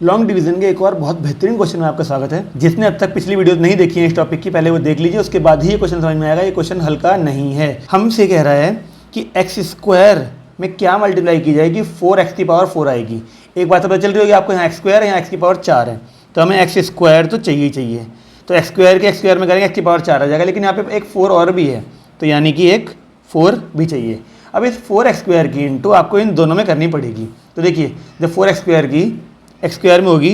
Long division के एक और बहुत बेहतरीन क्वेश्चन में आपका स्वागत है। जिसने अब तक पिछली वीडियो नहीं देखी है इस टॉपिक की, पहले वो देख लीजिए, उसके बाद ही ये क्वेश्चन समझ में आएगा। ये क्वेश्चन हल्का नहीं है। हमसे कह रहा है कि एक्स स्क्वायर में क्या मल्टीप्लाई की जाएगी 4x की पावर 4 आएगी। एक बात पता चल रही होगी आपको, यहाँ एक्स स्क्वायर है, यहाँ एक्स की पावर 4 है, तो हमें एक्स स्क्वायर तो चाहिए ही चाहिए। तो एक्स स्क्वायर के एक्स स्क्वायर में करेंगे एक्स की पावर 4 आ जाएगा, लेकिन यहाँ पे एक 4 और भी है, तो यानी कि एक 4 भी चाहिए। अब इस 4x स्क्वायर की इंटू आपको इन दोनों में करनी पड़ेगी। तो देखिए, जब 4x स्क्वायर की एक्स स्क्वायर में होगी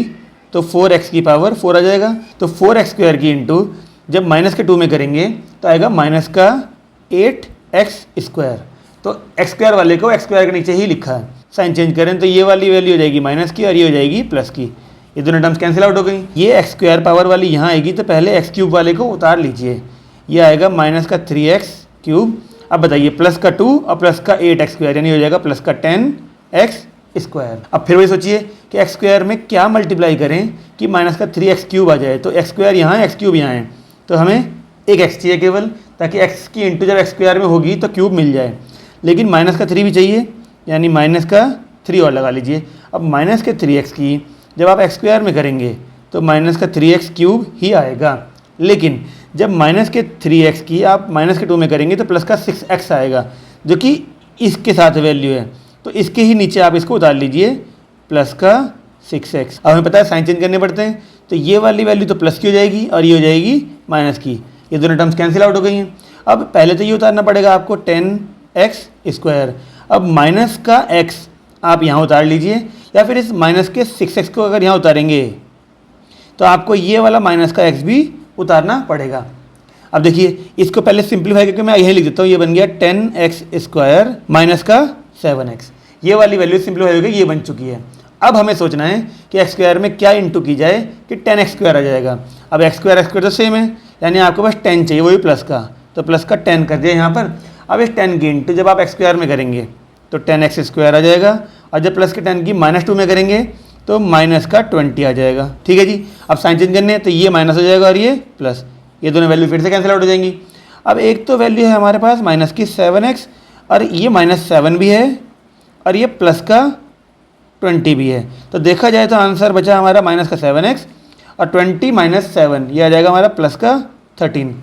तो 4x की पावर 4 आ जाएगा। तो 4x स्क्वायर की इंटू जब माइनस के 2 में करेंगे तो आएगा माइनस का 8x स्क्वायर। तो एक्स स्क्वायर वाले को एक्स स्क्वायर के नीचे ही लिखा है। साइन चेंज करें तो ये वाली वैल्यू हो जाएगी माइनस की और ये हो जाएगी प्लस की। ये दोनों टर्म्स कैंसिल आउट हो गई। ये एक्स स्क्वायर पावर वाली यहाँ आएगी, तो पहले एक्स क्यूब वाले को उतार लीजिए। ये आएगा माइनस का 3x क्यूब। अब बताइए, प्लस का 2 और प्लस का 8x स्क्वायर, यानी हो जाएगा प्लस का 10x स्क्वायर। अब फिर वही सोचिए कि एक्स स्क्वायर में क्या मल्टीप्लाई करें कि माइनस का 3x क्यूब आ जाए। तो एक्स स्क्वायर यहाँ है, एक्स क्यूब यहाँ है, तो हमें एक x चाहिए केवल, ताकि x की इंटू जब एक्स स्क्वायर में होगी तो क्यूब मिल जाए। लेकिन माइनस का 3 भी चाहिए, यानी माइनस का 3 और लगा लीजिए। अब माइनस के 3x की जब आप एक्स स्क्वायर में करेंगे तो माइनस का 3x क्यूब ही आएगा। लेकिन जब माइनस के 3x की आप माइनस के 2 में करेंगे तो प्लस का 6x आएगा, जो कि इसके साथ वैल्यू है। तो इसके ही नीचे आप इसको उतार लीजिए, प्लस का 6x। अब हमें पता है साइन चेंज करने पड़ते हैं, तो ये वाली वैल्यू तो प्लस की हो जाएगी और ये हो जाएगी माइनस की। ये दोनों टर्म्स कैंसिल आउट हो गई हैं। अब पहले तो ये उतारना पड़ेगा आपको 10x स्क्वायर। अब माइनस का x आप यहाँ उतार लीजिए, या फिर इस माइनस के 6x को अगर यहाँ उतारेंगे तो आपको ये वाला माइनस का x भी उतारना पड़ेगा। अब देखिए, इसको पहले सिंप्लीफाई करके मैं यही लिख देता हूँ। ये बन गया 10x स्क्वायर माइनस का 7x। ये वाली वैल्यू सिंप्लीफाई हो गई, ये बन चुकी है। अब हमें सोचना है कि एक्स स्क्वायर में क्या इंटू की जाए कि 10x स्क्वायर आ जाएगा। अब एक्स स्क्वायर तो सेम है, यानी आपको बस 10 चाहिए, वही प्लस का, तो प्लस का 10 कर दिया यहाँ पर। अब इस 10 की इंटू जब आप एक्स स्क्वायर में करेंगे तो 10x स्क्वायर आ जाएगा, और जब प्लस के 10 की -2 में करेंगे तो माइनस का 20 आ जाएगा। ठीक है जी। अब साइन चेंज करने हैं तो ये माइनस हो जाएगा और ये प्लस, ये दोनों वैल्यू फिर से कैंसिल आउट हो जाएंगी। अब एक तो वैल्यू है हमारे पास माइनस की 7x, और ये -7 भी है, और ये प्लस का 20 भी है। तो देखा जाए तो आंसर बचा हमारा माइनस का 7x और 20 - 7, ये आ जाएगा हमारा प्लस का 13।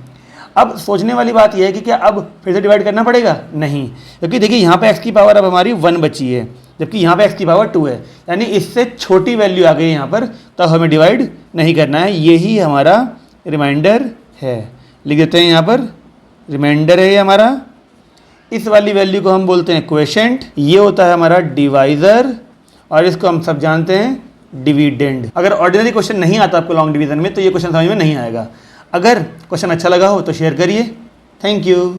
अब सोचने वाली बात यह है कि क्या अब फिर से डिवाइड करना पड़ेगा? नहीं, क्योंकि देखिए यहाँ पे x की पावर अब हमारी 1 बची है, जबकि यहाँ पे x की पावर 2 है, यानी इससे छोटी वैल्यू आ गई यहाँ पर, तो हमें डिवाइड नहीं करना है। यही हमारा रिमाइंडर है। लिख देते हैं यहाँ पर, रिमाइंडर है ये हमारा। इस वाली वैल्यू को हम बोलते हैं क्वोशेंट। ये होता है हमारा डिवाइज़र, और इसको हम सब जानते हैं डिविडेंड। अगर ऑर्डिनरी क्वेश्चन नहीं आता आपको लॉन्ग डिवीजन में तो ये क्वेश्चन समझ में नहीं आएगा। अगर क्वेश्चन अच्छा लगा हो तो शेयर करिए। Thank you.